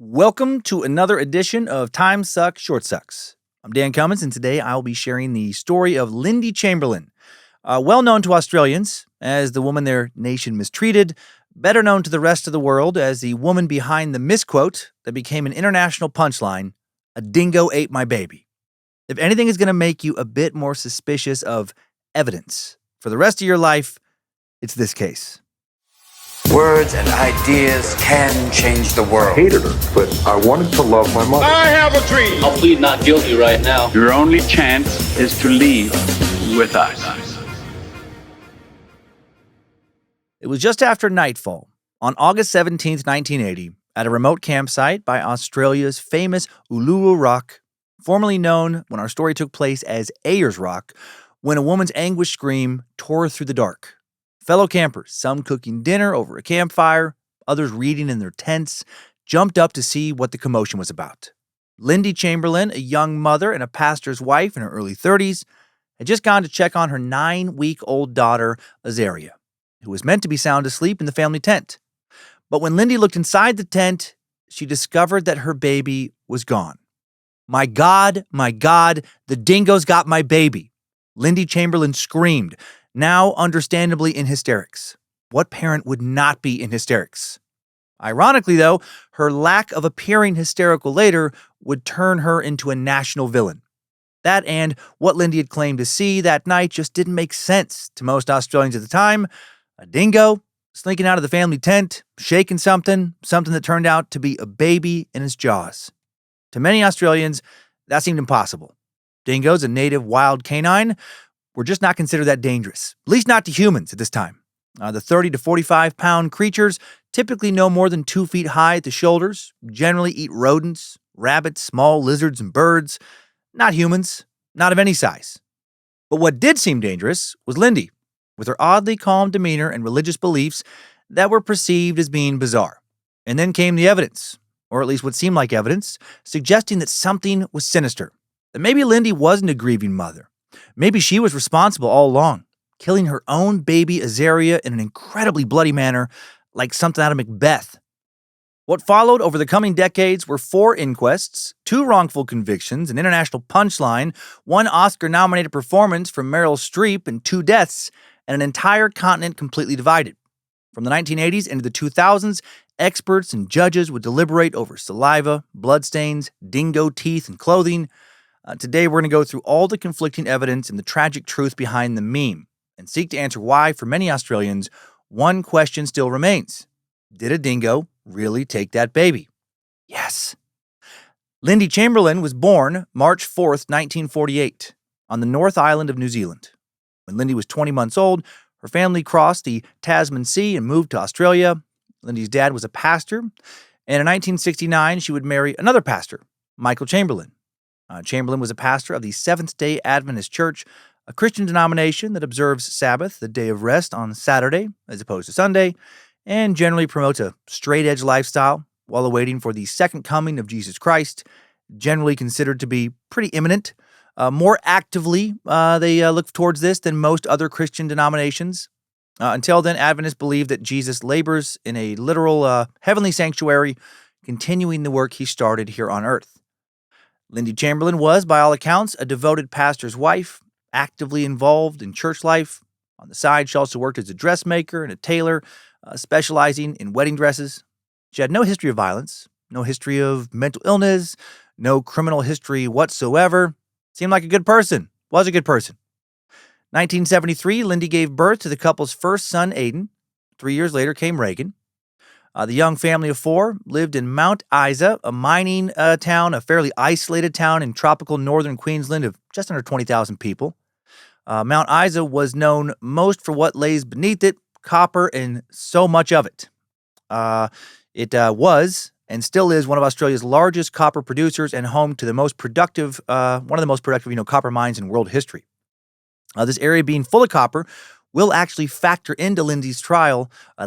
Welcome to another edition of Time Sucks, Short Sucks. I'm Dan Cummins, and today I'll be sharing the story of Lindy Chamberlain, well known to Australians as the woman their nation mistreated, better known to the rest of the world as the woman behind the misquote that became an international punchline, "A dingo ate my baby." If anything is going to make you a bit more suspicious of evidence for the rest of your life, it's this case. Words and ideas can change the world. I hated her, but I wanted to love my mother. I have a dream. I'll plead not guilty right now. Your only chance is to leave with us. It was just after nightfall on August 17th, 1980, at a remote campsite by Australia's famous Uluru Rock, formerly known when our story took place as Ayers Rock, when a woman's anguished scream tore through the dark. Fellow campers, some cooking dinner over a campfire, others reading in their tents, jumped up to see what the commotion was about. Lindy Chamberlain, a young mother and a pastor's wife in her early 30s, had just gone to check on her 9-week-old daughter, Azaria, who was meant to be sound asleep in the family tent. But when Lindy looked inside the tent, she discovered that her baby was gone. My God, the dingo's got my baby," Lindy Chamberlain screamed, now understandably in hysterics. What parent would not be in hysterics? Ironically, though, her lack of appearing hysterical later would turn her into a national villain. That and what Lindy had claimed to see that night just didn't make sense to most Australians at the time. A dingo slinking out of the family tent, shaking something that turned out to be a baby in its jaws. To many Australians, that seemed impossible. Dingoes, a native wild canine, were just not considered that dangerous, at least not to humans at this time. The 30 to 45-pound creatures, typically no more than 2 feet high at the shoulders, generally eat rodents, rabbits, small lizards, and birds. Not humans, not of any size. But what did seem dangerous was Lindy, with her oddly calm demeanor and religious beliefs that were perceived as being bizarre. And then came the evidence, or at least what seemed like evidence, suggesting that something was sinister, that maybe Lindy wasn't a grieving mother. Maybe she was responsible all along, killing her own baby Azaria in an incredibly bloody manner, like something out of Macbeth. What followed over the coming decades were 4 inquests, 2 wrongful convictions, an international punchline, 1 Oscar-nominated performance from Meryl Streep, and 2 deaths, and an entire continent completely divided. From the 1980s into the 2000s, experts and judges would deliberate over saliva, bloodstains, dingo teeth, and clothing. Today, we're going to go through all the conflicting evidence and the tragic truth behind the meme and seek to answer why, for many Australians, one question still remains. Did a dingo really take that baby? Yes. Lindy Chamberlain was born March 4th, 1948, on the North Island of New Zealand. When Lindy was 20 months old, her family crossed the Tasman Sea and moved to Australia. Lindy's dad was a pastor, and in 1969, she would marry another pastor, Michael Chamberlain. Chamberlain was a pastor of the Seventh-day Adventist Church, a Christian denomination that observes Sabbath, the day of rest, on Saturday as opposed to Sunday, and generally promotes a straight-edge lifestyle while awaiting for the second coming of Jesus Christ, generally considered to be pretty imminent. More actively, they look towards this than most other Christian denominations. Until then, Adventists believe that Jesus labors in a literal heavenly sanctuary, continuing the work he started here on earth. Lindy Chamberlain was, by all accounts, a devoted pastor's wife, actively involved in church life. On the side, she also worked as a dressmaker and a tailor, specializing in wedding dresses. She had no history of violence, no history of mental illness, no criminal history whatsoever. Seemed like a good person, was a good person. 1973, Lindy gave birth to the couple's first son, Aiden. 3 years later came Reagan. The young family of 4 lived in Mount Isa, a mining town, a fairly isolated town in tropical northern Queensland of just under 20,000 people. Mount Isa was known most for what lays beneath it, copper and so much of it. It was and still is one of Australia's largest copper producers and home to the most productive, one of the most productive, copper mines in world history. This area being full of copper will actually factor into Lindy's trial. I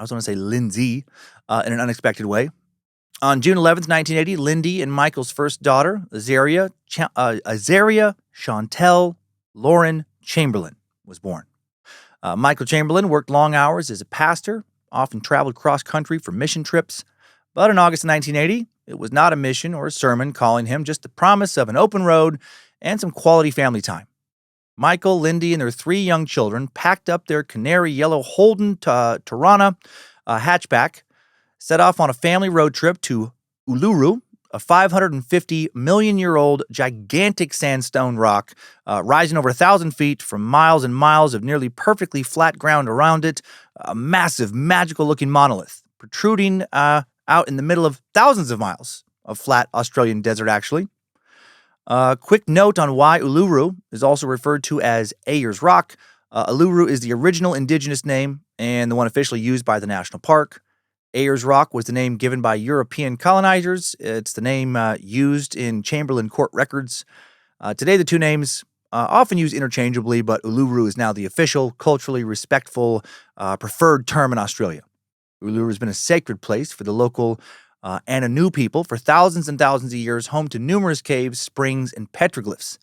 was going to say Lindsay, in an unexpected way. On June 11th, 1980, Lindy and Michael's first daughter, Azaria Chantel Lauren Chamberlain, was born. Michael Chamberlain worked long hours as a pastor, often traveled cross-country for mission trips. But in August of 1980, it was not a mission or a sermon calling him, just the promise of an open road and some quality family time. Michael, Lindy, and their 3 young children packed up their canary yellow Holden Tirana hatchback, set off on a family road trip to Uluru, a 550 million year old gigantic sandstone rock rising over 1,000 feet from miles and miles of nearly perfectly flat ground around it, a massive, magical looking monolith protruding out in the middle of thousands of miles of flat Australian desert, actually. Quick note on why Uluru is also referred to as Ayers Rock. Uluru is the original indigenous name and the one officially used by the national park. Ayers Rock was the name given by European colonizers. It's the name used in Chamberlain court records. Today, the two names often used interchangeably, but Uluru is now the official, culturally respectful, preferred term in Australia. Uluru has been a sacred place for the local Ananu people for thousands and thousands of years, home to numerous caves, springs, and petroglyphs.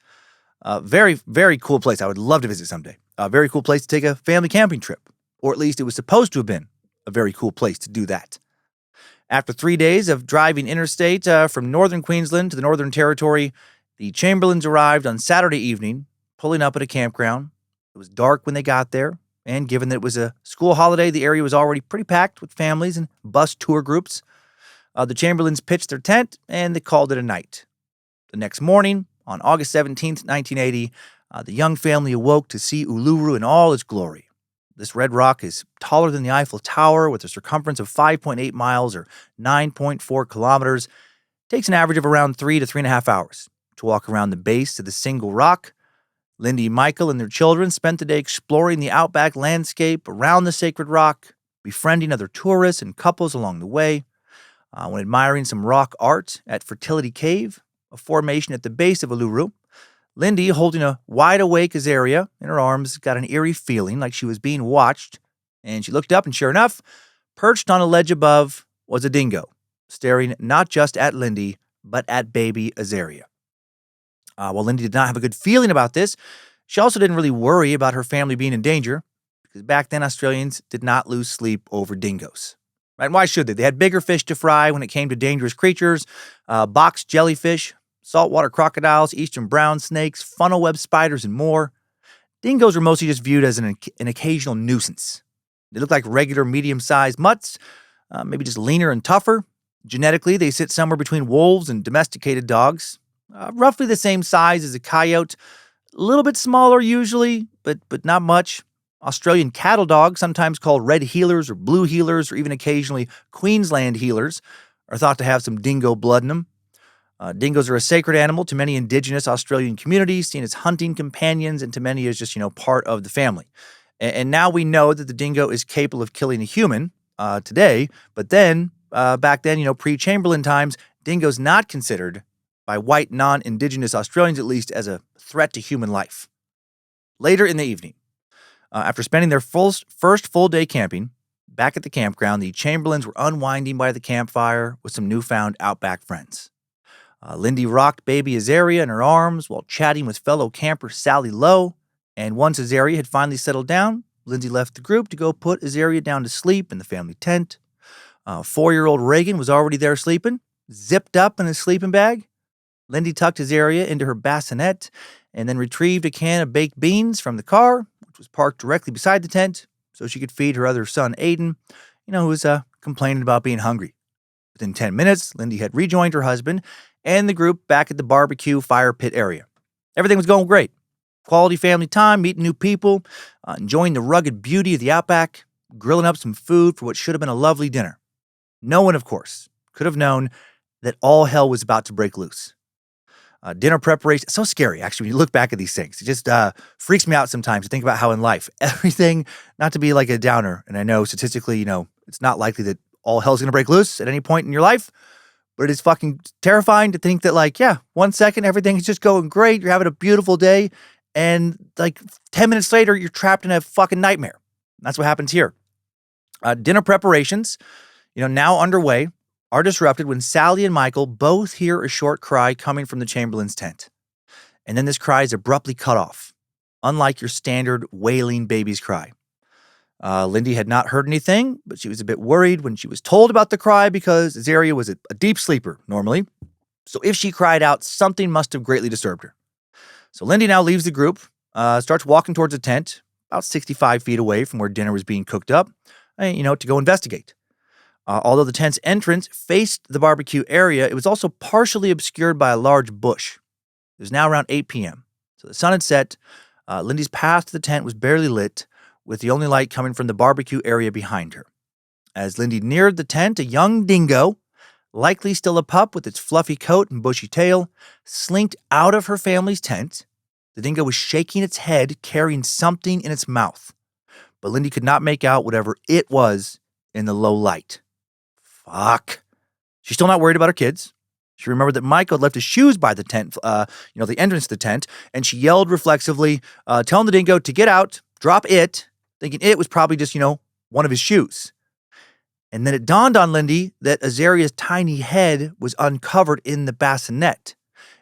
Very, very cool place. I would love to visit someday. A very cool place to take a family camping trip, or at least it was supposed to have been a very cool place to do that. After 3 days of driving interstate from northern Queensland to the Northern Territory, the Chamberlains arrived on Saturday evening, pulling up at a campground. It was dark when they got there, and given that it was a school holiday, the area was already pretty packed with families and bus tour groups. The Chamberlains pitched their tent, and they called it a night. The next morning, on August 17th, 1980, the young family awoke to see Uluru in all its glory. This red rock is taller than the Eiffel Tower with a circumference of 5.8 miles or 9.4 kilometers. It takes an average of around 3 to 3.5 hours to walk around the base of the single rock. Lindy, Michael, and their children spent the day exploring the outback landscape around the sacred rock, befriending other tourists and couples along the way. When admiring some rock art at Fertility Cave, a formation at the base of Uluru, Lindy, holding a wide-awake Azaria in her arms, got an eerie feeling like she was being watched, and she looked up, and sure enough, perched on a ledge above was a dingo, staring not just at Lindy, but at baby Azaria. While Lindy did not have a good feeling about this, she also didn't really worry about her family being in danger, because back then Australians did not lose sleep over dingoes. Right? And why should they? They had bigger fish to fry when it came to dangerous creatures, box jellyfish, saltwater crocodiles, eastern brown snakes, funnel web spiders, and more. Dingoes were mostly just viewed as an occasional nuisance. They look like regular medium-sized mutts, maybe just leaner and tougher. Genetically, they sit somewhere between wolves and domesticated dogs, roughly the same size as a coyote, a little bit smaller usually, but not much. Australian cattle dogs, sometimes called red heelers or blue heelers or even occasionally Queensland heelers, are thought to have some dingo blood in them. Dingoes are a sacred animal to many indigenous Australian communities, seen as hunting companions, and to many as just, part of the family. And now we know that the dingo is capable of killing a human today, but then, back then, pre-Chamberlain times, dingoes not considered, by white non-indigenous Australians at least, as a threat to human life. Later in the evening, after spending their first full day camping, back at the campground, the Chamberlains were unwinding by the campfire with some newfound outback friends. Lindy rocked baby Azaria in her arms while chatting with fellow camper Sally Lowe, and once Azaria had finally settled down, Lindsay left the group to go put Azaria down to sleep in the family tent. 4-year-old Reagan was already there sleeping, zipped up in his sleeping bag. Lindy tucked Azaria into her bassinet and then retrieved a can of baked beans from the car, which was parked directly beside the tent, so she could feed her other son, Aiden, who was complaining about being hungry. Within 10 minutes, Lindy had rejoined her husband and the group back at the barbecue fire pit area. Everything was going great. Quality family time, meeting new people, enjoying the rugged beauty of the outback, grilling up some food for what should have been a lovely dinner. No one, of course, could have known that all hell was about to break loose. Dinner preparation, so scary, actually, when you look back at these things. It just freaks me out sometimes to think about how in life, everything, not to be like a downer, and I know statistically, it's not likely that all hell's going to break loose at any point in your life, but it is fucking terrifying to think that, 1 second, everything is just going great, you're having a beautiful day, and 10 minutes later, you're trapped in a fucking nightmare. That's what happens here. Dinner preparations, now underway, are disrupted when Sally and Michael both hear a short cry coming from the Chamberlain's tent. And then this cry is abruptly cut off, unlike your standard wailing baby's cry. Lindy had not heard anything, but she was a bit worried when she was told about the cry because Azaria was a deep sleeper normally. So if she cried out, something must have greatly disturbed her. So Lindy now leaves the group, starts walking towards a tent, about 65 feet away from where dinner was being cooked up, to go investigate. Although the tent's entrance faced the barbecue area, it was also partially obscured by a large bush. It was now around 8 p.m. So the sun had set. Lindy's path to the tent was barely lit, with the only light coming from the barbecue area behind her. As Lindy neared the tent, a young dingo, likely still a pup with its fluffy coat and bushy tail, slinked out of her family's tent. The dingo was shaking its head, carrying something in its mouth. But Lindy could not make out whatever it was in the low light. Fuck. She's still not worried about her kids. She remembered that Michael had left his shoes by the tent, the entrance to the tent, and she yelled reflexively, telling the dingo to get out, drop it, thinking it was probably just, one of his shoes. And then it dawned on Lindy that Azaria's tiny head was uncovered in the bassinet,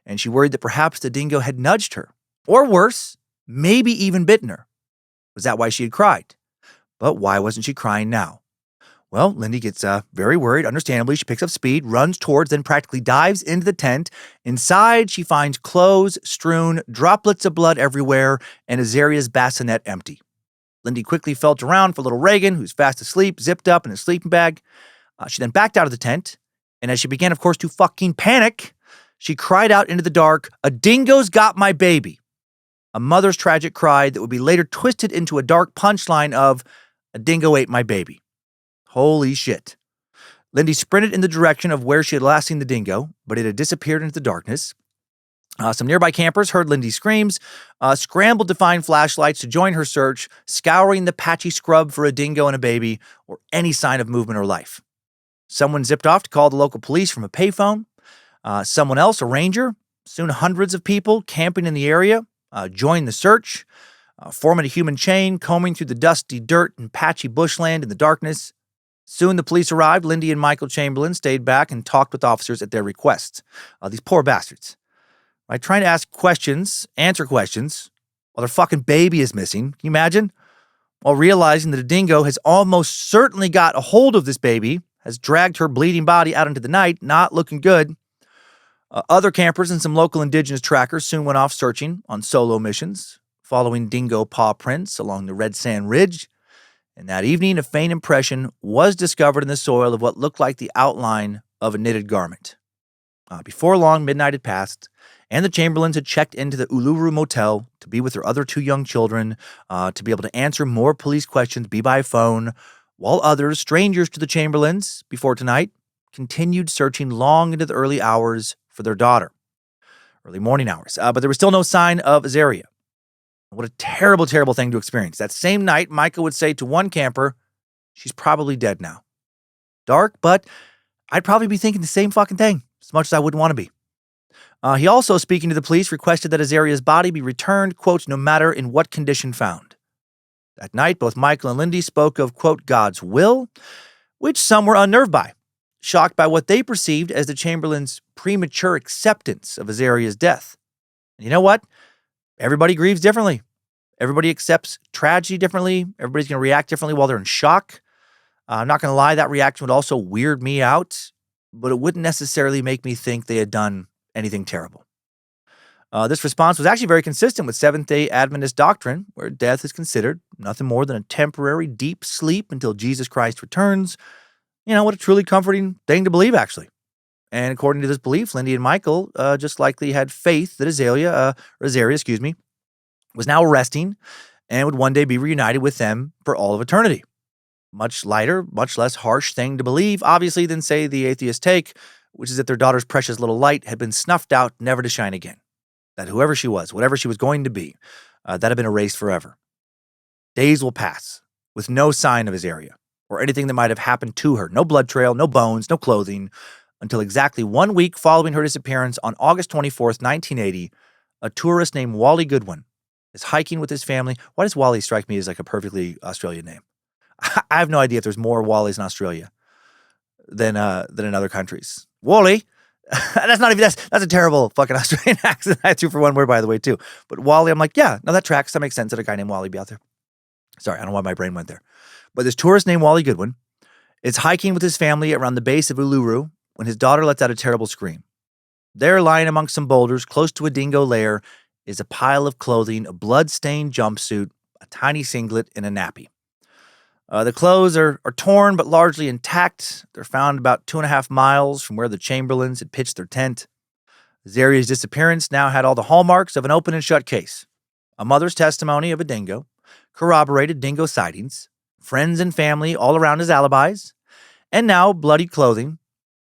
and she worried that perhaps the dingo had nudged her, or worse, maybe even bitten her. Was that why she had cried? But why wasn't she crying now? Well, Lindy gets very worried, understandably. She picks up speed, runs towards, then practically dives into the tent. Inside, she finds clothes strewn, droplets of blood everywhere, and Azaria's bassinet empty. Lindy quickly felt around for little Reagan, who's fast asleep, zipped up in a sleeping bag. She then backed out of the tent, and as she began, of course, to fucking panic, she cried out into the dark, "A dingo's got my baby!" A mother's tragic cry that would be later twisted into a dark punchline of, "A dingo ate my baby." Holy shit. Lindy sprinted in the direction of where she had last seen the dingo, but it had disappeared into the darkness. Some nearby campers heard Lindy's screams, scrambled to find flashlights to join her search, scouring the patchy scrub for a dingo and a baby or any sign of movement or life. Someone zipped off to call the local police from a payphone. Someone else, a ranger. Soon hundreds of people camping in the area joined the search, forming a human chain, combing through the dusty dirt and patchy bushland in the darkness. Soon the police arrived. Lindy and Michael Chamberlain stayed back and talked with officers at their request. These poor bastards. Right, trying to ask questions, answer questions, while their fucking baby is missing. Can you imagine? While realizing that a dingo has almost certainly got a hold of this baby, has dragged her bleeding body out into the night, not looking good. Other campers and some local indigenous trackers soon went off searching on solo missions, following dingo paw prints along the red sand ridge. And that evening, a faint impression was discovered in the soil of what looked like the outline of a knitted garment. Before long, midnight had passed, and the Chamberlains had checked into the Uluru motel to be with their other two young children, to be able to answer more police questions, be by phone, while others, strangers to the Chamberlains, before tonight, continued searching long into the early hours for their daughter. Early morning hours. But there was still no sign of Azaria. What a terrible, terrible thing to experience. That same night, Michael would say to one camper, "She's probably dead now." Dark, but I'd probably be thinking the same fucking thing, as much as I wouldn't want to be. He also, speaking to the police, requested that Azaria's body be returned, quote, no matter in what condition found. That night, both Michael and Lindy spoke of, quote, God's will, which some were unnerved by, shocked by what they perceived as the Chamberlains' premature acceptance of Azaria's death. And you know what? Everybody grieves differently. Everybody accepts tragedy differently. Everybody's going to react differently while they're in shock. I'm not going to lie, that reaction would also weird me out, but it wouldn't necessarily make me think they had done anything terrible. This response was actually very consistent with Seventh-day Adventist doctrine, where death is considered nothing more than a temporary deep sleep until Jesus Christ returns. You know, what a truly comforting thing to believe, actually. And according to this belief, Lindy and Michael just likely had faith that Azaria, was now resting and would one day be reunited with them for all of eternity. Much lighter, much less harsh thing to believe, obviously, than, say, the atheist take, which is that their daughter's precious little light had been snuffed out, never to shine again. That whoever she was, whatever she was going to be, that had been erased forever. Days will pass with no sign of Azaria or anything that might have happened to her. No blood trail, no bones, no clothing, until exactly 1 week following her disappearance on August 24th, 1980, a tourist named Wally Goodwin is hiking with his family. Why does Wally strike me as like a perfectly Australian name? I have no idea if there's more Wallys in Australia than in other countries. Wally, that's a terrible fucking Australian accent. I had 2 for 1 word, by the way, too. But Wally, I'm like, yeah, no, that tracks. That makes sense that a guy named Wally be out there. Sorry, I don't know why my brain went there. But this tourist named Wally Goodwin is hiking with his family around the base of Uluru when his daughter lets out a terrible scream. There, lying amongst some boulders close to a dingo lair, is a pile of clothing, a blood-stained jumpsuit, a tiny singlet, and a nappy. The clothes are torn but largely intact. They're found about 2.5 miles from where the Chamberlains had pitched their tent. Azaria's disappearance now had all the hallmarks of an open and shut case. A mother's testimony of a dingo, corroborated dingo sightings, friends and family all around his alibis, and now bloody clothing.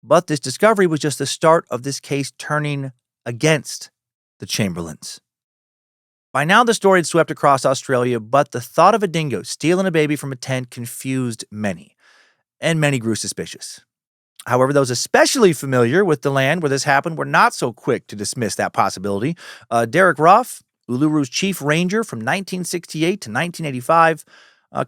But this discovery was just the start of this case turning against the Chamberlains. By now, the story had swept across Australia, but the thought of a dingo stealing a baby from a tent confused many, and many grew suspicious. However, those especially familiar with the land where this happened were not so quick to dismiss that possibility. Derek Roff, Uluru's chief ranger from 1968 to 1985,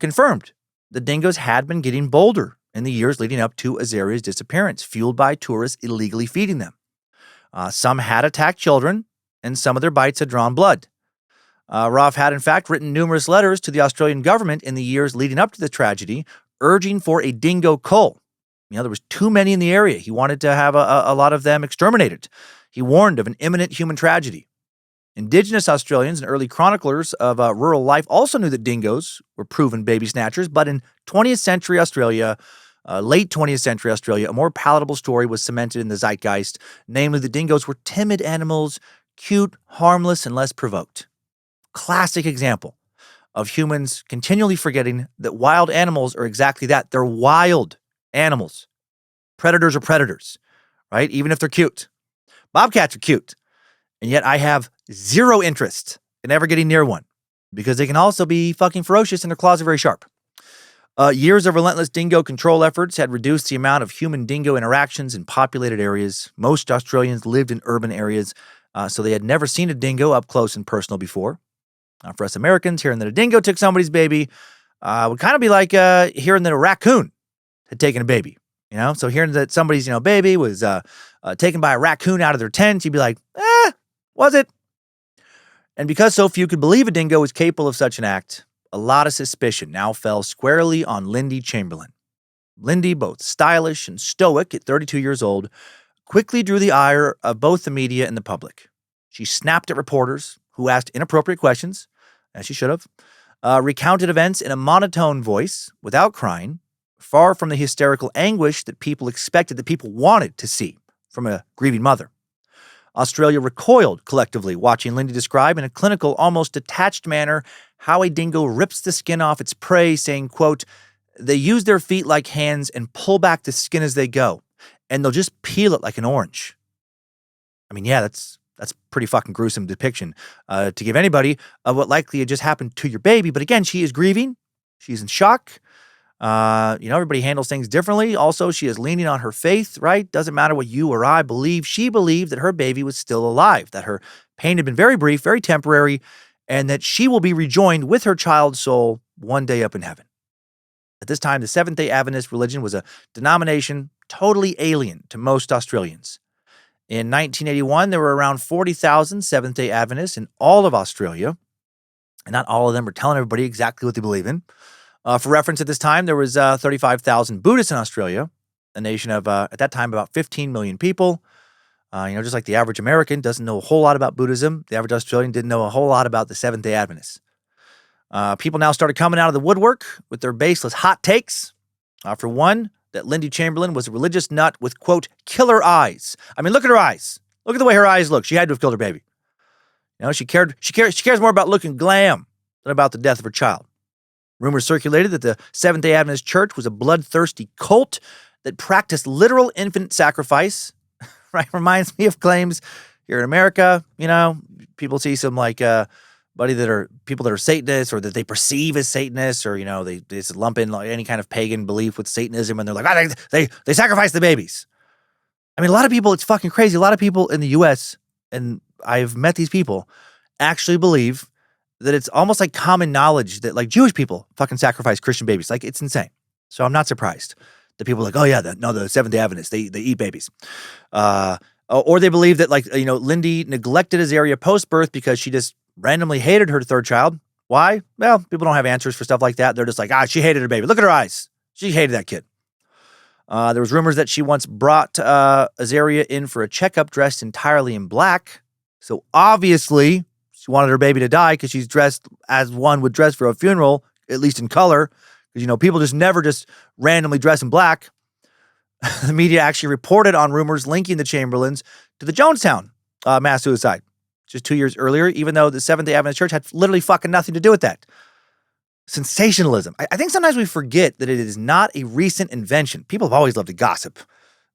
confirmed the dingoes had been getting bolder in the years leading up to Azaria's disappearance, fueled by tourists illegally feeding them. Some had attacked children, and some of their bites had drawn blood. Roff had, in fact, written numerous letters to the Australian government in the years leading up to the tragedy, urging for a dingo cull. There was too many in the area. He wanted to have a lot of them exterminated. He warned of an imminent human tragedy. Indigenous Australians and early chroniclers of rural life also knew that dingoes were proven baby snatchers, but in 20th century Australia, late 20th century Australia, a more palatable story was cemented in the zeitgeist, namely that dingoes were timid animals, cute, harmless, and less provoked. Classic example of humans continually forgetting that wild animals are exactly that. They're wild animals. Predators are predators, right? Even if they're cute. Bobcats are cute. And yet I have zero interest in ever getting near one because they can also be fucking ferocious and their claws are very sharp. Years of relentless dingo control efforts had reduced the amount of human-dingo interactions in populated areas. Most Australians lived in urban areas, so they had never seen a dingo up close and personal before. For us Americans, hearing that a dingo took somebody's baby would kind of be like hearing that a raccoon had taken a baby. So hearing that somebody's baby was taken by a raccoon out of their tent, you'd be like, was it? And because so few could believe a dingo was capable of such an act, a lot of suspicion now fell squarely on Lindy Chamberlain. Lindy, both stylish and stoic at 32 years old, quickly drew the ire of both the media and the public. She snapped at reporters who asked inappropriate questions, as she should have, recounted events in a monotone voice without crying, far from the hysterical anguish that people expected, that people wanted to see from a grieving mother. Australia recoiled collectively, watching Lindy describe in a clinical, almost detached manner how a dingo rips the skin off its prey, saying, quote, "They use their feet like hands and pull back the skin as they go, and they'll just peel it like an orange." I mean, yeah, that's pretty fucking gruesome depiction to give anybody of what likely had just happened to your baby. But again, she is grieving. She's in shock. Everybody handles things differently. Also, she is leaning on her faith, right? Doesn't matter what you or I believe. She believed that her baby was still alive, that her pain had been very brief, very temporary, and that she will be rejoined with her child's soul one day up in heaven. At this time, the Seventh-day Adventist religion was a denomination totally alien to most Australians. In 1981, there were around 40,000 Seventh-day Adventists in all of Australia, and not all of them were telling everybody exactly what they believe in. For reference, at this time, there was 35,000 Buddhists in Australia, a nation of, at that time, about 15 million people. Just like the average American doesn't know a whole lot about Buddhism, the average Australian didn't know a whole lot about the Seventh-day Adventists. People now started coming out of the woodwork with their baseless hot takes. For one, that Lindy Chamberlain was a religious nut with, quote, killer eyes. I mean, look at her eyes. Look at the way her eyes look. She had to have killed her baby. She cares more about looking glam than about the death of her child. Rumors circulated that the Seventh-day Adventist Church was a bloodthirsty cult that practiced literal infant sacrifice. Right? Reminds me of claims here in America. People see some people that are Satanists or that they perceive as Satanists, or they just lump in any kind of pagan belief with Satanism, and they're like, they sacrifice the babies. I mean, a lot of people, it's fucking crazy. A lot of people in the U.S., and I've met these people, actually believe that it's almost like common knowledge that Jewish people fucking sacrifice Christian babies. It's insane. So I'm not surprised that people are like, oh yeah, the Seventh-day Adventists, they eat babies. Or they believe that Lindy neglected Azaria post-birth because she just randomly hated her third child, Why? Well, people don't have answers for stuff like that. They're just like, she hated her baby. Look at her eyes. She hated that kid. There was rumors that she once brought Azaria in for a checkup dressed entirely in black. So obviously, she wanted her baby to die because she's dressed as one would dress for a funeral, at least in color. Because, people just never just randomly dress in black. The media actually reported on rumors linking the Chamberlains to the Jonestown mass suicide just 2 years earlier, even though the Seventh-day Adventist Church had literally fucking nothing to do with that. Sensationalism. I think sometimes we forget that it is not a recent invention. People have always loved to gossip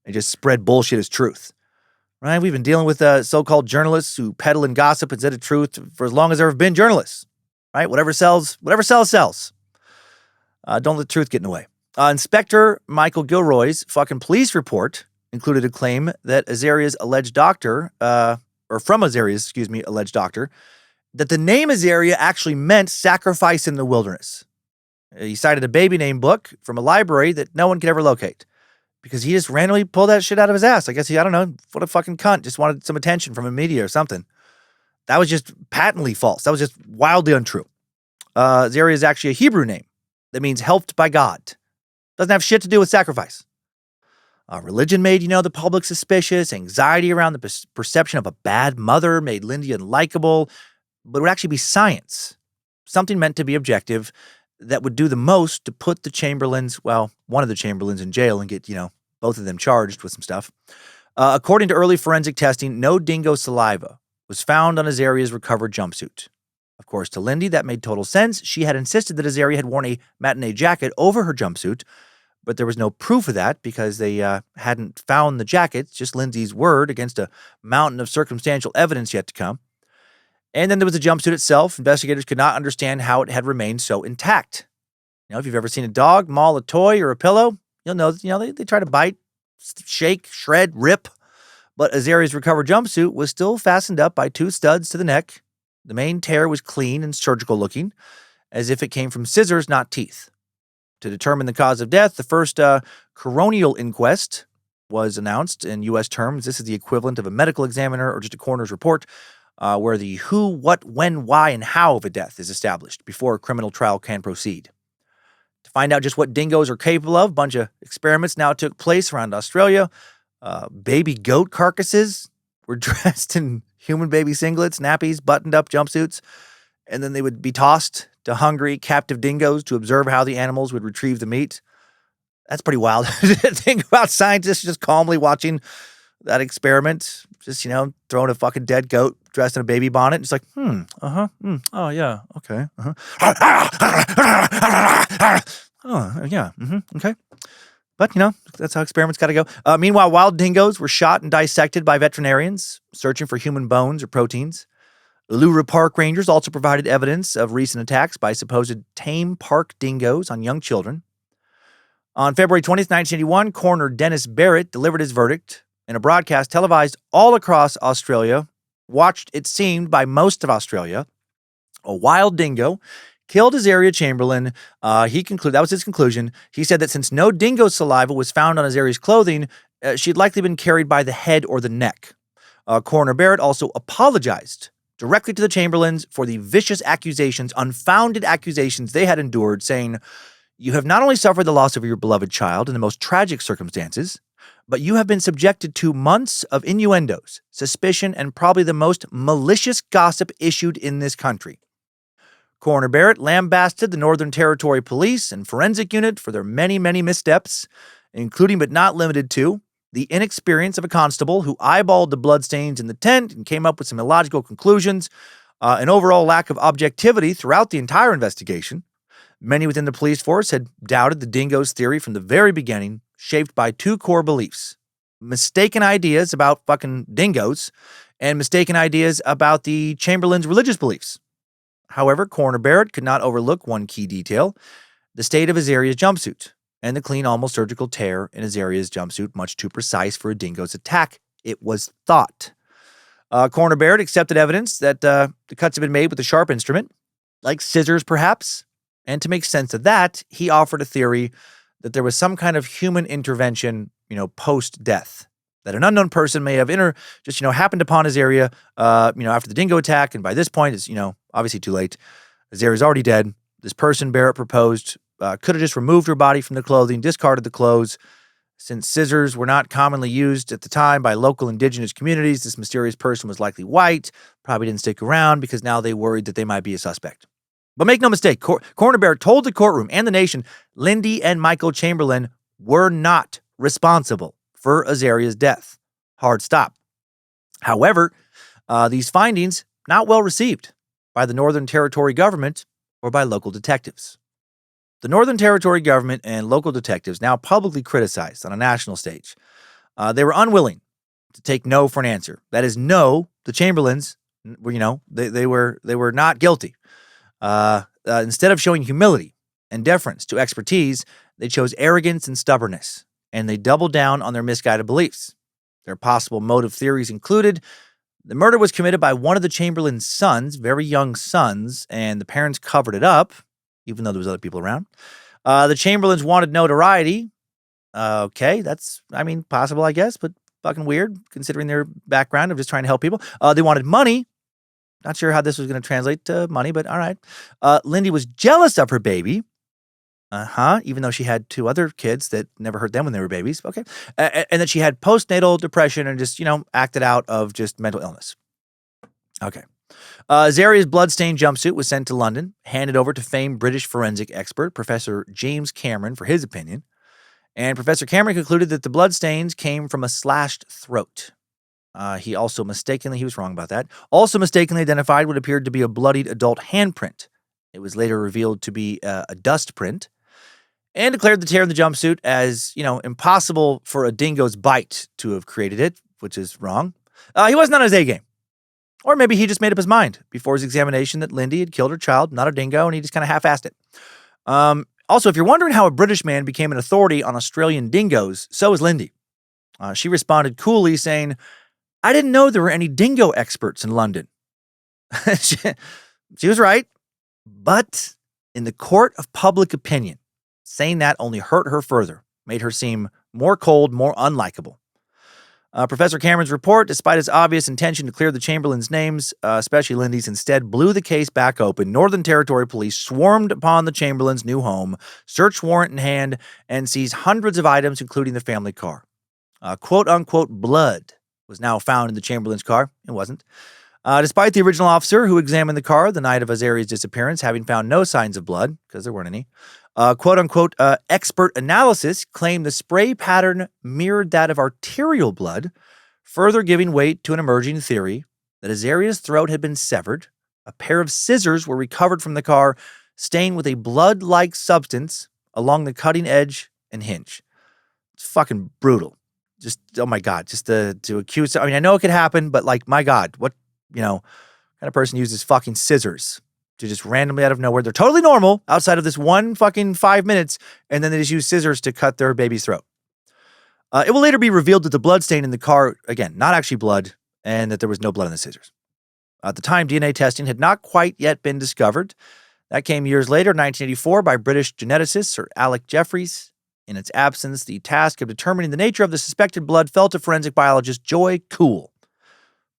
and just spread bullshit as truth, right? We've been dealing with so-called journalists who peddle and gossip instead of truth for as long as there have been journalists, right? Whatever sells, sells. Don't let truth get in the way. Inspector Michael Gilroy's fucking police report included a claim that Azaria's alleged doctor, alleged doctor, that the name Azaria actually meant sacrifice in the wilderness. He cited a baby name book from a library that no one could ever locate because he just randomly pulled that shit out of his ass. I guess I don't know, what a fucking cunt, just wanted some attention from the media or something. That was just patently false. That was just wildly untrue. Azaria is actually a Hebrew name that means helped by God. Doesn't have shit to do with sacrifice. Religion made, the public suspicious. Anxiety around the perception of a bad mother made Lindy unlikable. But it would actually be science, something meant to be objective that would do the most to put the Chamberlains, one of the Chamberlains in jail and get, both of them charged with some stuff. According to early forensic testing, no dingo saliva was found on Azaria's recovered jumpsuit. Of course, to Lindy, that made total sense. She had insisted that Azaria had worn a matinee jacket over her jumpsuit, but there was no proof of that because they hadn't found the jacket, just Lindsay's word against a mountain of circumstantial evidence yet to come. And then there was the jumpsuit itself. Investigators could not understand how it had remained so intact. If you've ever seen a dog maul a toy or a pillow, you'll know, they try to bite, shake, shred, rip. But Azaria's recovered jumpsuit was still fastened up by 2 studs to the neck. The main tear was clean and surgical looking, as if it came from scissors, not teeth. To determine the cause of death, the first coronial inquest was announced in U.S. terms. This is the equivalent of a medical examiner or just a coroner's report, where the who, what, when, why, and how of a death is established before a criminal trial can proceed. To find out just what dingoes are capable of, a bunch of experiments now took place around Australia. Baby goat carcasses were dressed in human baby singlets, nappies, buttoned-up jumpsuits, and then they would be tossed to hungry, captive dingoes to observe how the animals would retrieve the meat. That's pretty wild. Think about scientists just calmly watching that experiment, just, throwing a fucking dead goat dressed in a baby bonnet. It's like, oh, yeah, okay, oh, yeah, okay. But, that's how experiments got to go. Meanwhile, wild dingoes were shot and dissected by veterinarians searching for human bones or proteins. Uluru park rangers also provided evidence of recent attacks by supposed tame park dingoes on young children. On February 20th, 1981, Coroner Dennis Barrett delivered his verdict in a broadcast televised all across Australia, watched, it seemed, by most of Australia. A wild dingo killed Azaria Chamberlain. He concluded, that was his conclusion. He said that since no dingo saliva was found on Azaria's clothing, she'd likely been carried by the head or the neck. Coroner Barrett also apologized directly to the Chamberlains for the vicious accusations, unfounded accusations they had endured, saying, "You have not only suffered the loss of your beloved child in the most tragic circumstances, but you have been subjected to months of innuendos, suspicion, and probably the most malicious gossip issued in this country." Coroner Barrett lambasted the Northern Territory Police and Forensic Unit for their many, many missteps, including but not limited to the inexperience of a constable who eyeballed the bloodstains in the tent and came up with some illogical conclusions, an overall lack of objectivity throughout the entire investigation. Many within the police force had doubted the dingoes theory from the very beginning, shaped by 2 core beliefs: mistaken ideas about fucking dingoes and mistaken ideas about the Chamberlain's religious beliefs. However, Coroner Barrett could not overlook one key detail: the state of Azaria's jumpsuit and the clean, almost surgical tear in Azaria's jumpsuit, much too precise for a dingo's attack, it was thought. Coroner Barrett accepted evidence that the cuts had been made with a sharp instrument, like scissors perhaps, and to make sense of that, he offered a theory that there was some kind of human intervention, post-death, that an unknown person may have happened upon Azaria, after the dingo attack, and by this point, it's, obviously too late. Azaria's already dead. This person, Barrett proposed, could have just removed her body from the clothing, discarded the clothes. Since scissors were not commonly used at the time by local indigenous communities, this mysterious person was likely white, probably didn't stick around because now they worried that they might be a suspect. But make no mistake, Coroner Barrett told the courtroom and the nation Lindy and Michael Chamberlain were not responsible for Azaria's death. Hard stop. However, these findings not well received by the Northern Territory government or by local detectives. The Northern Territory government and local detectives, now publicly criticized on a national stage, they were unwilling to take no for an answer. That is, no, the Chamberlains, they were not guilty. Instead of showing humility and deference to expertise, they chose arrogance and stubbornness, and they doubled down on their misguided beliefs. Their possible motive theories included the murder was committed by one of the Chamberlain's sons, very young sons, and the parents covered it up, even though there was other people around. The Chamberlains wanted notoriety. Okay, that's, possible, I guess, but fucking weird, considering their background of just trying to help people. They wanted money. Not sure how this was going to translate to money, but all right. Lindy was jealous of her baby. Even though she had two other kids that never hurt them when they were babies. Okay. And that she had postnatal depression and just, acted out of just mental illness. Okay. Azaria's bloodstained jumpsuit was sent to London, handed over to famed British forensic expert, Professor James Cameron, for his opinion. And Professor Cameron concluded that the bloodstains came from a slashed throat. He was wrong about that, also mistakenly identified what appeared to be a bloodied adult handprint. It was later revealed to be a dust print, and declared the tear in the jumpsuit as, impossible for a dingo's bite to have created it, which is wrong. He wasn't on his A game. Or maybe he just made up his mind before his examination that Lindy had killed her child, not a dingo, and he just kind of half-assed it. Also, if you're wondering how a British man became an authority on Australian dingoes, so is Lindy. She responded coolly, saying, "I didn't know there were any dingo experts in London." She was right, but in the court of public opinion, saying that only hurt her further, made her seem more cold, more unlikable. Professor Cameron's report, despite its obvious intention to clear the Chamberlains' names, especially Lindy's, instead blew the case back open. Northern Territory police swarmed upon the Chamberlains' new home, search warrant in hand, and seized hundreds of items, including the family car. Quote-unquote blood was now found in the Chamberlains' car. It wasn't. Despite the original officer who examined the car the night of Azaria's disappearance having found no signs of blood, because there weren't any, quote-unquote expert analysis claimed the spray pattern mirrored that of arterial blood, further giving weight to an emerging theory that Azaria's throat had been severed, a pair of scissors were recovered from the car, stained with a blood-like substance along the cutting edge and hinge. It's fucking brutal. Just, oh my God, just to accuse, I know it could happen, but my God, what, kind of person uses fucking scissors to just randomly out of nowhere? They're totally normal outside of this one fucking 5 minutes, and then they just use scissors to cut their baby's throat. It will later be revealed that the blood stain in the car, again, not actually blood, and that there was no blood in the scissors. At the time, DNA testing had not quite yet been discovered. That came years later, 1984, by British geneticist Sir Alec Jeffreys. In its absence, the task of determining the nature of the suspected blood fell to forensic biologist Joy Cool.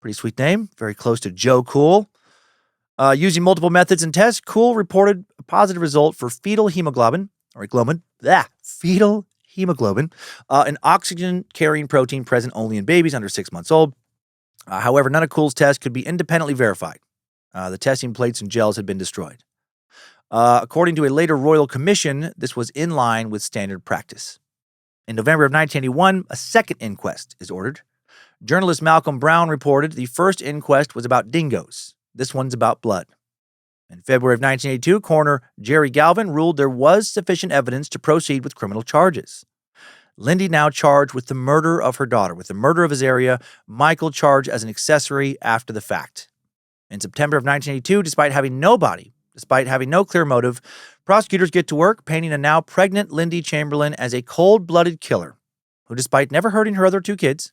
Pretty sweet name, very close to Joe Cool. Using multiple methods and tests, Cool reported a positive result for fetal hemoglobin, an oxygen-carrying protein present only in babies under 6 months old. However, none of Cool's tests could be independently verified. The testing plates and gels had been destroyed. According to a later royal commission, this was in line with standard practice. In November of 1981, a second inquest is ordered. Journalist Malcolm Brown reported the first inquest was about dingoes. This one's about blood. In February of 1982, coroner Jerry Galvin ruled there was sufficient evidence to proceed with criminal charges. Lindy now charged with the murder of her daughter. With the murder of Azaria, Michael charged as an accessory after the fact. In September of 1982, despite having no clear motive, prosecutors get to work painting a now pregnant Lindy Chamberlain as a cold-blooded killer who, despite never hurting her other two kids,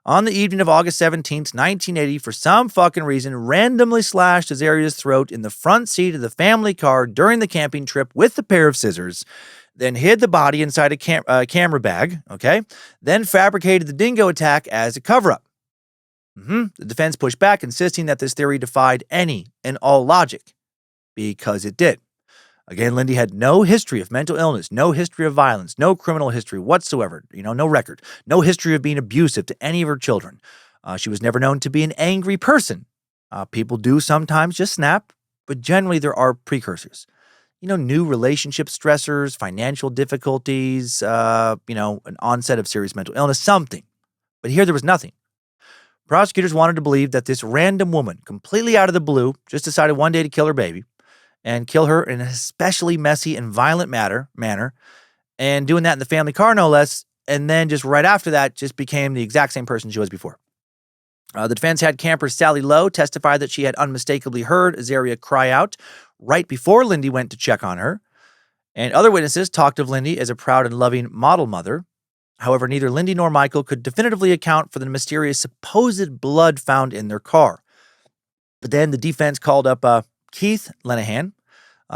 on the evening of August 17th, 1980, for some fucking reason, randomly slashed Azaria's throat in the front seat of the family car during the camping trip with a pair of scissors, then hid the body inside a camera bag, then fabricated the dingo attack as a cover-up. The defense pushed back, insisting that this theory defied any and all logic. because it did. Again, Lindy had no history of mental illness, no history of violence, no criminal history whatsoever, no record, no history of being abusive to any of her children. She was never known to be an angry person. People do sometimes just snap, but generally there are precursors. New relationship stressors, financial difficulties, an onset of serious mental illness, something. But here there was nothing. Prosecutors wanted to believe that this random woman, completely out of the blue, just decided one day to kill her baby and kill her in an especially messy and violent manner, and doing that in the family car, no less, and then just right after that just became the exact same person she was before. The defense had camper Sally Lowe testify that she had unmistakably heard Azaria cry out right before Lindy went to check on her, and other witnesses talked of Lindy as a proud and loving model mother. However, neither Lindy nor Michael could definitively account for the mysterious supposed blood found in their car. But then the defense called up Keith Lenahan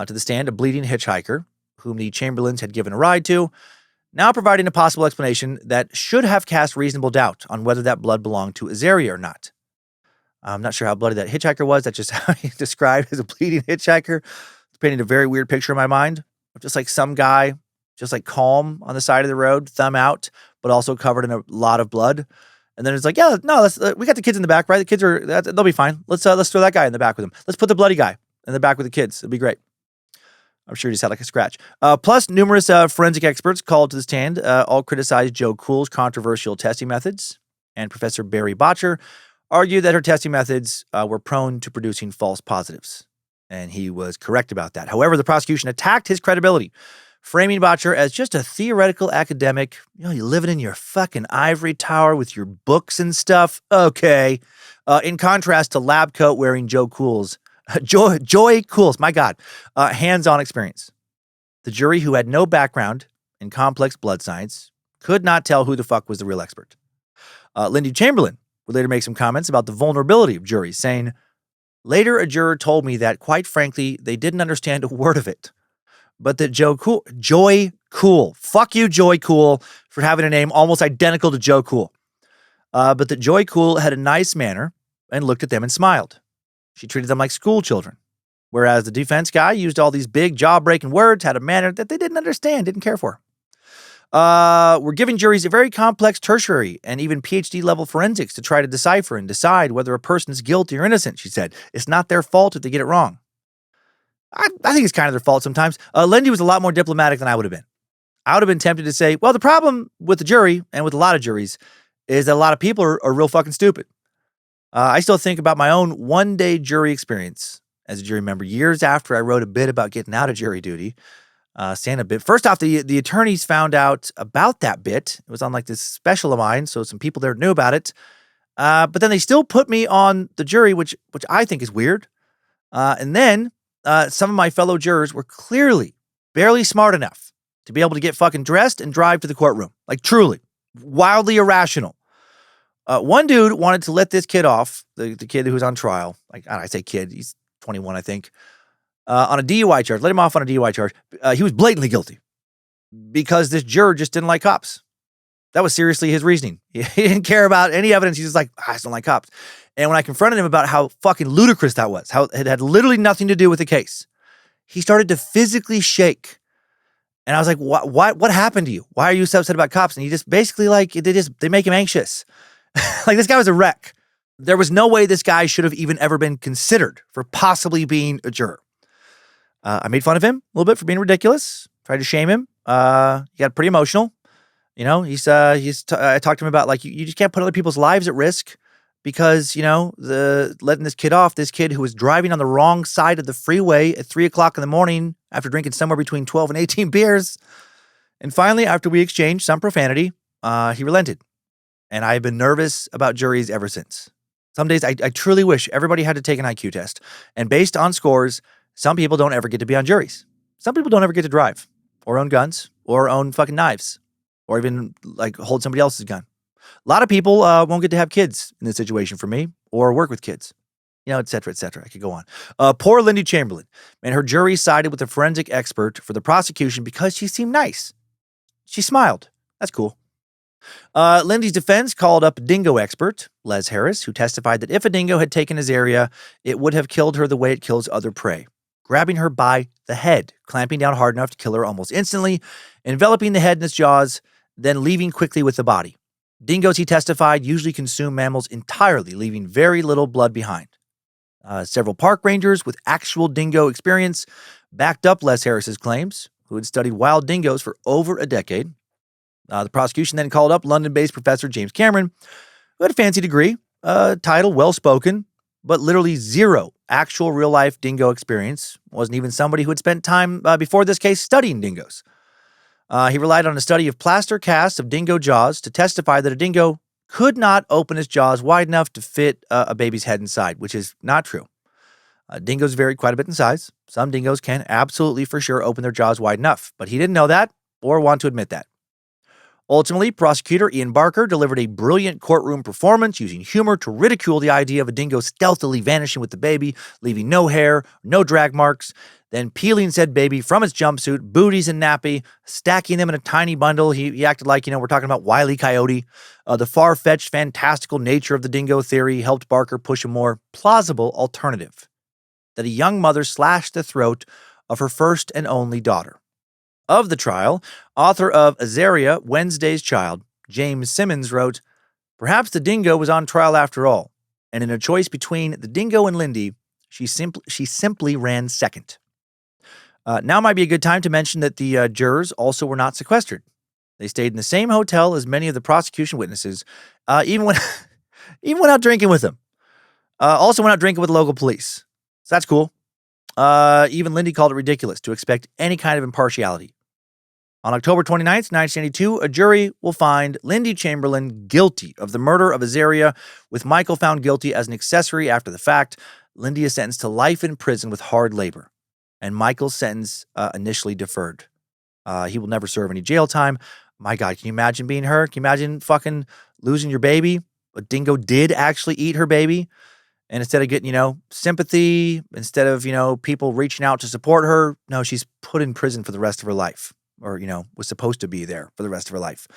to the stand, a bleeding hitchhiker whom the Chamberlains had given a ride to, now providing a possible explanation that should have cast reasonable doubt on whether that blood belonged to Azaria or not. I'm not sure how bloody that hitchhiker was. That's just how he described as a bleeding hitchhiker. It's painting a very weird picture in my mind of just like some guy, just like calm on the side of the road, thumb out, but also covered in a lot of blood. And then it's like, yeah, no, we got the kids in the back, right? The kids they'll be fine. Let's throw that guy in the back with them. Let's put the bloody guy in the back with the kids. It'll be great. I'm sure he just had like a scratch. Plus, numerous forensic experts called to the stand all criticized Joe Cool's controversial testing methods. And Professor Barry Botcher argued that her testing methods were prone to producing false positives. And he was correct about that. However, the prosecution attacked his credibility, framing Botcher as just a theoretical academic. You're living in your fucking ivory tower with your books and stuff. Okay. In contrast to lab coat wearing Joy Cool's, my God, hands-on experience. The jury, who had no background in complex blood science, could not tell who the fuck was the real expert. Lindy Chamberlain would later make some comments about the vulnerability of juries, saying, "Later, a juror told me that, quite frankly, they didn't understand a word of it. But that Joy Cool, fuck you, Joy Cool, for having a name almost identical to Joe Cool. But that Joy Cool had a nice manner and looked at them and smiled. She treated them like school children. Whereas the defense guy used all these big jaw-breaking words, had a manner that they didn't understand, didn't care for. We're giving juries a very complex tertiary and even PhD-level forensics to try to decipher and decide whether a person is guilty or innocent," she said. "It's not their fault if they get it wrong." I think it's kind of their fault sometimes. Lindy was a lot more diplomatic than I would have been. I would have been tempted to say, well, the problem with the jury, and with a lot of juries, is that a lot of people are real fucking stupid. I still think about my own one-day jury experience as a jury member years after I wrote a bit about getting out of jury duty. Saying a bit. First off, the attorneys found out about that bit. It was on like this special of mine, so some people there knew about it. But then they still put me on the jury, which I think is weird. And then some of my fellow jurors were clearly barely smart enough to be able to get fucking dressed and drive to the courtroom. Like truly, wildly irrational. One dude wanted to let this kid off, the kid who was on trial. Like, I say kid, he's 21, I think. On a DUI charge, let him off on a DUI charge. He was blatantly guilty because this juror just didn't like cops. That was seriously his reasoning. He didn't care about any evidence. He's just like, I just don't like cops. And when I confronted him about how fucking ludicrous that was, how it had literally nothing to do with the case, he started to physically shake. And I was like, what happened to you? Why are you so upset about cops? And he just basically they make him anxious. Like this guy was a wreck. There was no way this guy should have even ever been considered for possibly being a juror. I made fun of him a little bit for being ridiculous, tried to shame him. He got pretty emotional. I talked to him about like, you just can't put other people's lives at risk because, letting this kid who was driving on the wrong side of the freeway at 3:00 in the morning after drinking somewhere between 12 and 18 beers. And finally, after we exchanged some profanity, he relented. And I've been nervous about juries ever since. Some days I truly wish everybody had to take an IQ test. And based on scores, some people don't ever get to be on juries. Some people don't ever get to drive or own guns or own fucking knives or even like hold somebody else's gun. A lot of people won't get to have kids in this situation for me or work with kids, et cetera, et cetera. I could go on. Poor Lindy Chamberlain, and her jury sided with the forensic expert for the prosecution because she seemed nice. She smiled. That's cool. Lindy's defense called up a dingo expert, Les Harris, who testified that if a dingo had taken Azaria, it would have killed her the way it kills other prey. grabbing her by the head, clamping down hard enough to kill her almost instantly, enveloping the head in its jaws, then leaving quickly with the body. Dingoes, he testified, usually consume mammals entirely, leaving very little blood behind. Several park rangers with actual dingo experience backed up Les Harris's claims, who had studied wild dingoes for over a decade. The prosecution then called up London-based professor James Cameron, who had a fancy degree, title well-spoken, but literally zero actual real-life dingo experience. Wasn't even somebody who had spent time before this case studying dingoes. He relied on a study of plaster casts of dingo jaws to testify that a dingo could not open its jaws wide enough to fit a baby's head inside, which is not true. Dingoes vary quite a bit in size. Some dingoes can absolutely for sure open their jaws wide enough, but he didn't know that or want to admit that. Ultimately, prosecutor Ian Barker delivered a brilliant courtroom performance using humor to ridicule the idea of a dingo stealthily vanishing with the baby, leaving no hair, no drag marks, then peeling said baby from its jumpsuit, booties and nappy, stacking them in a tiny bundle. He acted like, we're talking about Wile E. Coyote. The far-fetched, fantastical nature of the dingo theory helped Barker push a more plausible alternative, that a young mother slashed the throat of her first and only daughter. Of the trial, author of Azaria, Wednesday's Child, James Simmons wrote, "Perhaps the dingo was on trial after all, and in a choice between the dingo and Lindy, she simply ran second." Now might be a good time to mention that the jurors also were not sequestered. They stayed in the same hotel as many of the prosecution witnesses, even went out drinking with them. Also went out drinking with local police. So that's cool. Even Lindy called it ridiculous to expect any kind of impartiality. On October 29th, 1982, a jury will find Lindy Chamberlain guilty of the murder of Azaria, with Michael found guilty as an accessory after the fact. Lindy is sentenced to life in prison with hard labor, and Michael's sentence initially deferred. He will never serve any jail time. My God, can you imagine being her? Can you imagine fucking losing your baby? A dingo did actually eat her baby. And instead of getting, sympathy, instead of, people reaching out to support her, no, she's put in prison for the rest of her life. Or, was supposed to be there for the rest of her life.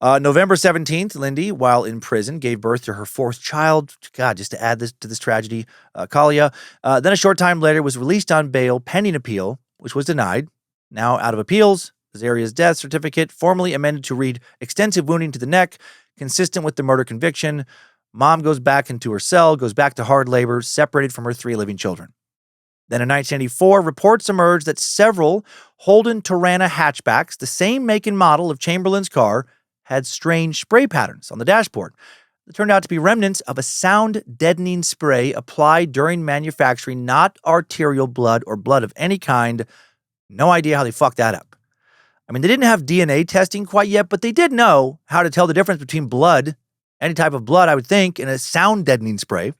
November 17th, Lindy, while in prison, gave birth to her fourth child. God, just to add this to this tragedy, Kalia. Then a short time later was released on bail pending appeal, which was denied. Now out of appeals, Azaria's death certificate, formally amended to read extensive wounding to the neck, consistent with the murder conviction. Mom goes back into her cell, goes back to hard labor, separated from her 3 living children. Then in 1984, reports emerged that several Holden Torana hatchbacks, the same make and model of Chamberlain's car, had strange spray patterns on the dashboard. It turned out to be remnants of a sound-deadening spray applied during manufacturing, not arterial blood or blood of any kind. No idea how they fucked that up. I mean, they didn't have DNA testing quite yet, but they did know how to tell the difference between blood, any type of blood, I would think, and a sound-deadening spray.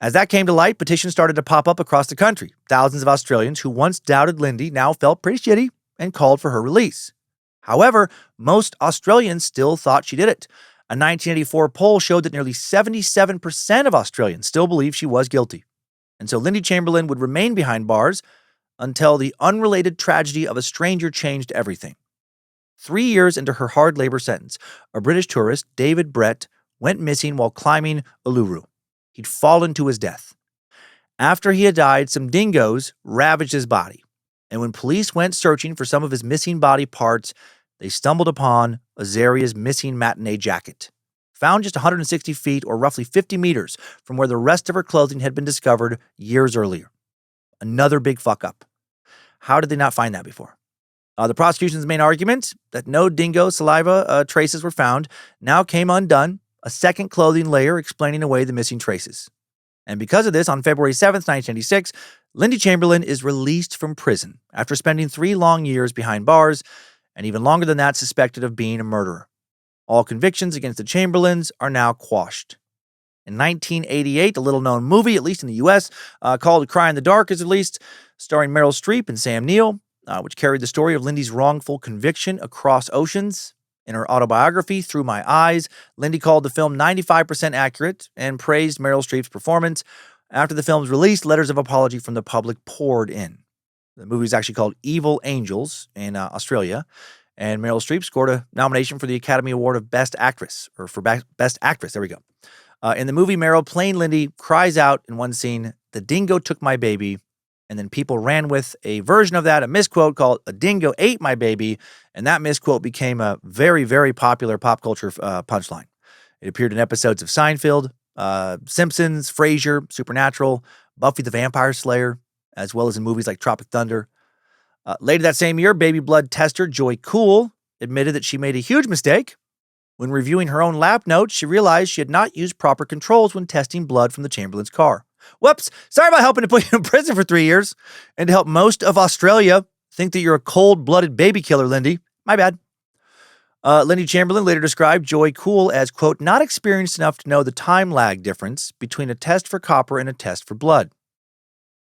As that came to light, petitions started to pop up across the country. Thousands of Australians who once doubted Lindy now felt pretty shitty and called for her release. However, most Australians still thought she did it. A 1984 poll showed that nearly 77% of Australians still believe she was guilty. And so Lindy Chamberlain would remain behind bars until the unrelated tragedy of a stranger changed everything. 3 years into her hard labor sentence, a British tourist, David Brett, went missing while climbing Uluru. He'd fallen to his death. After he had died, some dingoes ravaged his body. And when police went searching for some of his missing body parts, they stumbled upon Azaria's missing matinee jacket, found just 160 feet or roughly 50 meters from where the rest of her clothing had been discovered years earlier. Another big fuck up. How did they not find that before? The prosecution's main argument, that no dingo saliva traces were found, now came undone, a second clothing layer explaining away the missing traces. And because of this, on February 7th, 1986, Lindy Chamberlain is released from prison after spending 3 long years behind bars, and even longer than that, suspected of being a murderer. All convictions against the Chamberlains are now quashed. In 1988, a little-known movie, at least in the U.S., called Cry in the Dark is released, starring Meryl Streep and Sam Neill, which carried the story of Lindy's wrongful conviction across oceans. In her autobiography, Through My Eyes, Lindy called the film 95% accurate and praised Meryl Streep's performance. After the film's release, letters of apology from the public poured in. The movie is actually called Evil Angels in Australia, and Meryl Streep scored a nomination for the Academy Award of Best Actress, or for Best Actress. There we go. In the movie, Meryl, playing Lindy, cries out in one scene, "The dingo took my baby," And then people ran with a version of that, a misquote called "A Dingo Ate My Baby," and that misquote became a very, very popular pop culture punchline. It appeared in episodes of Seinfeld, Simpsons, Frasier, Supernatural, Buffy the Vampire Slayer, as well as in movies like Tropic Thunder. Later that same year, baby blood tester Joy Cool admitted that she made a huge mistake. When reviewing her own lab notes, she realized she had not used proper controls when testing blood from the Chamberlain's car. Whoops, sorry about helping to put you in prison for 3 years and to help most of Australia think that you're a cold-blooded baby killer, Lindy. My bad. Lindy Chamberlain later described Joy Cool as, quote, not experienced enough to know the time lag difference between a test for copper and a test for blood.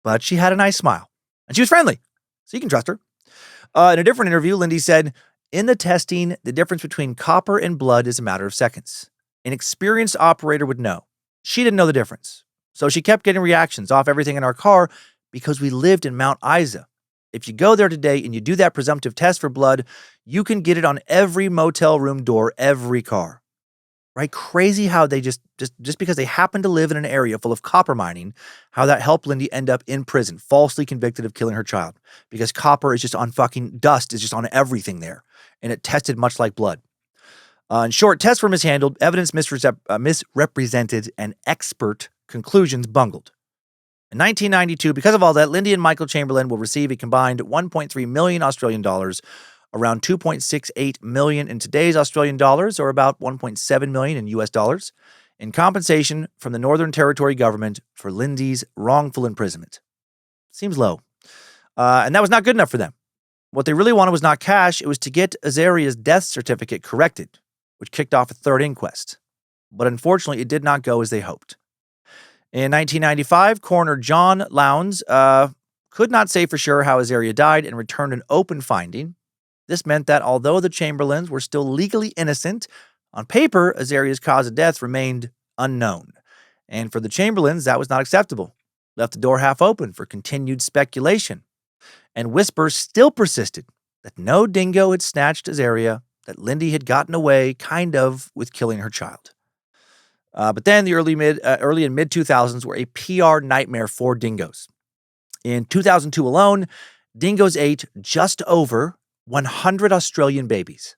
But she had a nice smile, and she was friendly, so you can trust her. In a different interview, Lindy said, in the testing, the difference between copper and blood is a matter of seconds. An experienced operator would know. She didn't know the difference. So she kept getting reactions off everything in our car because we lived in Mount Isa. If you go there today and you do that presumptive test for blood, you can get it on every motel room door, every car. Right? Crazy how they just because they happen to live in an area full of copper mining, how that helped Lindy end up in prison, falsely convicted of killing her child. Because copper is just on fucking dust, is just on everything there. And it tested much like blood. In short, tests were mishandled, evidence misrepresented, and expert conclusions bungled. In 1992, because of all that, Lindy and Michael Chamberlain will receive a combined 1.3 million Australian dollars, around 2.68 million in today's Australian dollars, or about 1.7 million in US dollars, in compensation from the Northern Territory government for Lindy's wrongful imprisonment. Seems low. And that was not good enough for them. What they really wanted was not cash, it was to get Azaria's death certificate corrected, which kicked off a third inquest. But unfortunately, it did not go as they hoped. In 1995, coroner John Lowndes could not say for sure how Azaria died and returned an open finding. This meant that although the Chamberlains were still legally innocent, on paper, Azaria's cause of death remained unknown. And for the Chamberlains, that was not acceptable. Left the door half open for continued speculation. And whispers still persisted that no dingo had snatched Azaria, that Lindy had gotten away, kind of, with killing her child. But then the early and mid 2000s were a PR nightmare for dingoes. In 2002 alone, dingoes ate just over 100 Australian babies.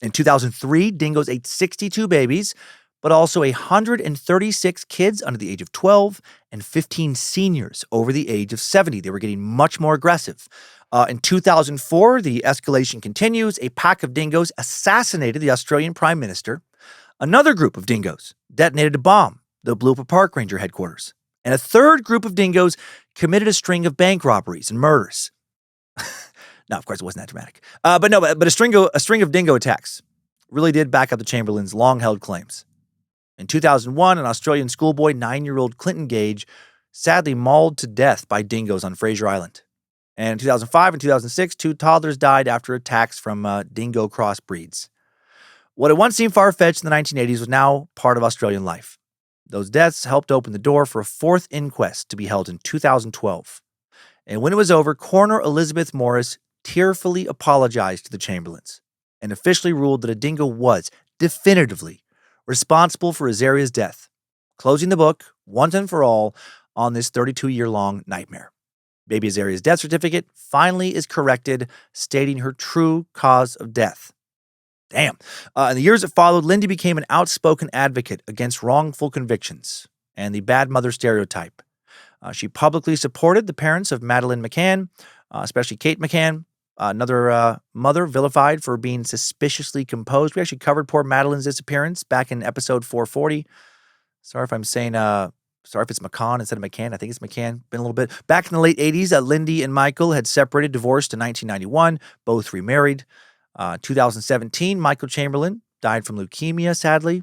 In 2003, dingoes ate 62 babies, but also 136 kids under the age of 12 and 15 seniors over the age of 70. They were getting much more aggressive. In 2004, the escalation continues. A pack of dingoes assassinated the Australian Prime Minister. Another group of dingoes detonated a bomb that blew up a park ranger headquarters. And a third group of dingoes committed a string of bank robberies and murders. No, of course, it wasn't that dramatic. But a string of dingo attacks really did back up the Chamberlains' long-held claims. In 2001, an Australian schoolboy, 9-year-old Clinton Gage, sadly mauled to death by dingoes on Fraser Island. And in 2005 and 2006, 2 toddlers died after attacks from dingo crossbreeds. What had once seemed far-fetched in the 1980s was now part of Australian life. Those deaths helped open the door for a fourth inquest to be held in 2012. And when it was over, Coroner Elizabeth Morris tearfully apologized to the Chamberlains and officially ruled that a dingo was definitively responsible for Azaria's death, closing the book once and for all on this 32-year-long nightmare. Baby Azaria's death certificate finally is corrected, stating her true cause of death. Damn. In the years that followed, Lindy became an outspoken advocate against wrongful convictions and the bad mother stereotype. She publicly supported the parents of Madeleine McCann, especially Kate McCann, another mother vilified for being suspiciously composed. We actually covered poor Madeleine's disappearance back in episode 440. Sorry if I'm saying, sorry if it's McCann instead of McCann. I think it's McCann. Been a little bit. Back in the late 80s, Lindy and Michael had separated, divorced in 1991, both remarried. 2017, Michael Chamberlain died from leukemia, sadly.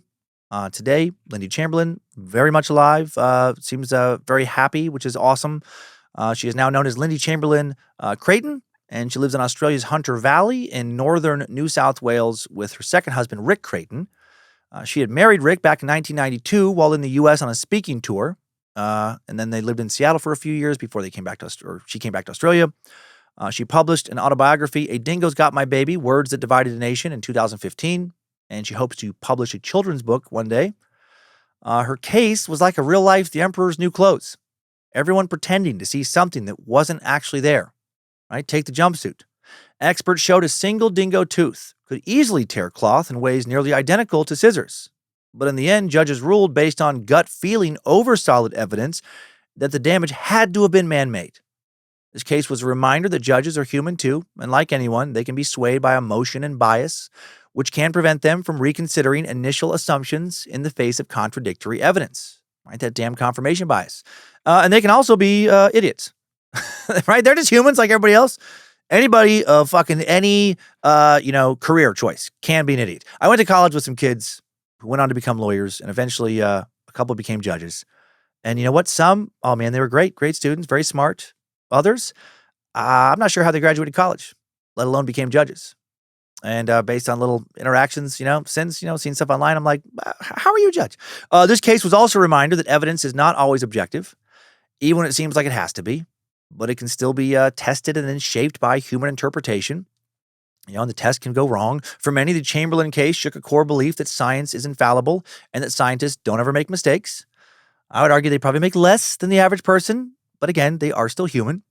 Today, Lindy Chamberlain, very much alive, seems very happy, which is awesome. She is now known as Lindy Chamberlain Creighton, and she lives in Australia's Hunter Valley in northern New South Wales with her second husband, Rick Creighton. She had married Rick back in 1992 while in the U.S. on a speaking tour, and then they lived in Seattle for a few years before she came back to Australia. She published an autobiography, A Dingo's Got My Baby, Words That Divided a Nation, in 2015, and she hopes to publish a children's book one day. Her case was like a real-life The Emperor's New Clothes. Everyone pretending to see something that wasn't actually there. Right? Take the jumpsuit. Experts showed a single dingo tooth could easily tear cloth in ways nearly identical to scissors. But in the end, judges ruled based on gut feeling over solid evidence that the damage had to have been man-made. This case was a reminder that judges are human too, and like anyone, they can be swayed by emotion and bias, which can prevent them from reconsidering initial assumptions in the face of contradictory evidence. Right? That damn confirmation bias. And they can also be idiots. Right? They're just humans like everybody else. Anybody of fucking any, career choice can be an idiot. I went to college with some kids who went on to become lawyers, and eventually a couple became judges. And you know what? Some, oh man, they were great students, very smart. Others, I'm not sure how they graduated college, let alone became judges. And based on little interactions, since, seeing stuff online, I'm like, how are you a judge? This case was also a reminder that evidence is not always objective, even when it seems like it has to be, but it can still be tested and then shaped by human interpretation. And the test can go wrong. For many, the Chamberlain case shook a core belief that science is infallible and that scientists don't ever make mistakes. I would argue they probably make less than the average person, but again, they are still human.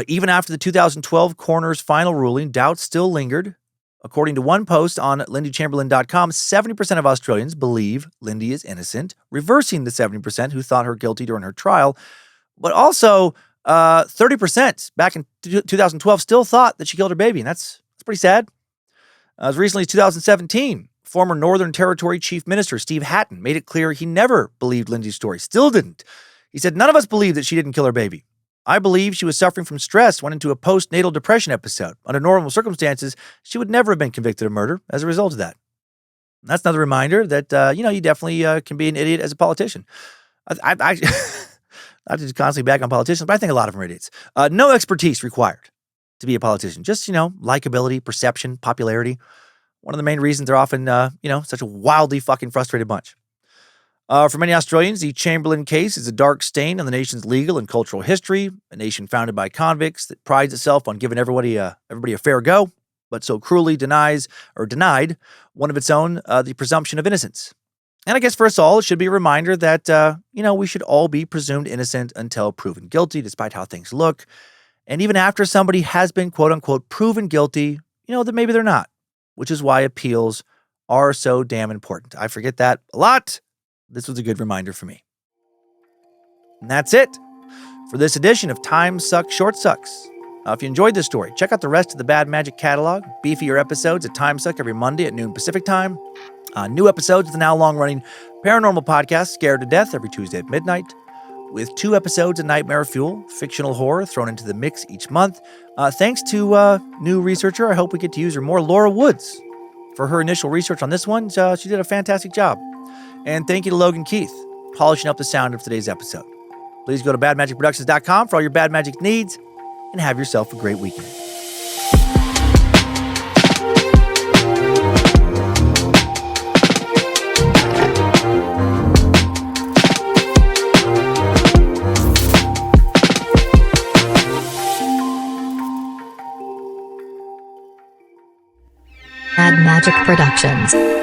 Even after the 2012 coroner's final ruling, doubts still lingered. According to one post on lindychamberlain.com, 70% of Australians believe Lindy is innocent, reversing the 70% who thought her guilty during her trial. But also, 30% back in 2012 still thought that she killed her baby, and that's pretty sad. As recently as 2017, former Northern Territory Chief Minister Steve Hatton made it clear he never believed Lindy's story, still didn't. He said, "None of us believe that she didn't kill her baby. I believe she was suffering from stress, went into a postnatal depression episode. Under normal circumstances, she would never have been convicted of murder as a result of that." And that's another reminder that, you definitely can be an idiot as a politician. I not to constantly back on politicians, but I think a lot of them are idiots. No expertise required to be a politician. Just, likability, perception, popularity. One of the main reasons they're often, such a wildly fucking frustrated bunch. For many Australians, the Chamberlain case is a dark stain on the nation's legal and cultural history, a nation founded by convicts that prides itself on giving everybody a fair go, but so cruelly denied one of its own, the presumption of innocence. And I guess for us all, it should be a reminder that, we should all be presumed innocent until proven guilty, despite how things look. And even after somebody has been, quote unquote, proven guilty, that maybe they're not, which is why appeals are so damn important. I forget that a lot. This was a good reminder for me. And that's it for this edition of Time Sucks, Short Sucks. If you enjoyed this story, check out the rest of the Bad Magic catalog. Beefier episodes at Time Suck every Monday at noon Pacific time. New episodes of the now long-running paranormal podcast Scared to Death every Tuesday at midnight. With 2 episodes of Nightmare Fuel, fictional horror thrown into the mix each month. Thanks to new researcher, I hope we get to use her more, Laura Woods. For her initial research on this one, she did a fantastic job. And thank you to Logan Keith, polishing up the sound of today's episode. Please go to badmagicproductions.com for all your bad magic needs, and have yourself a great weekend. Bad Magic Productions.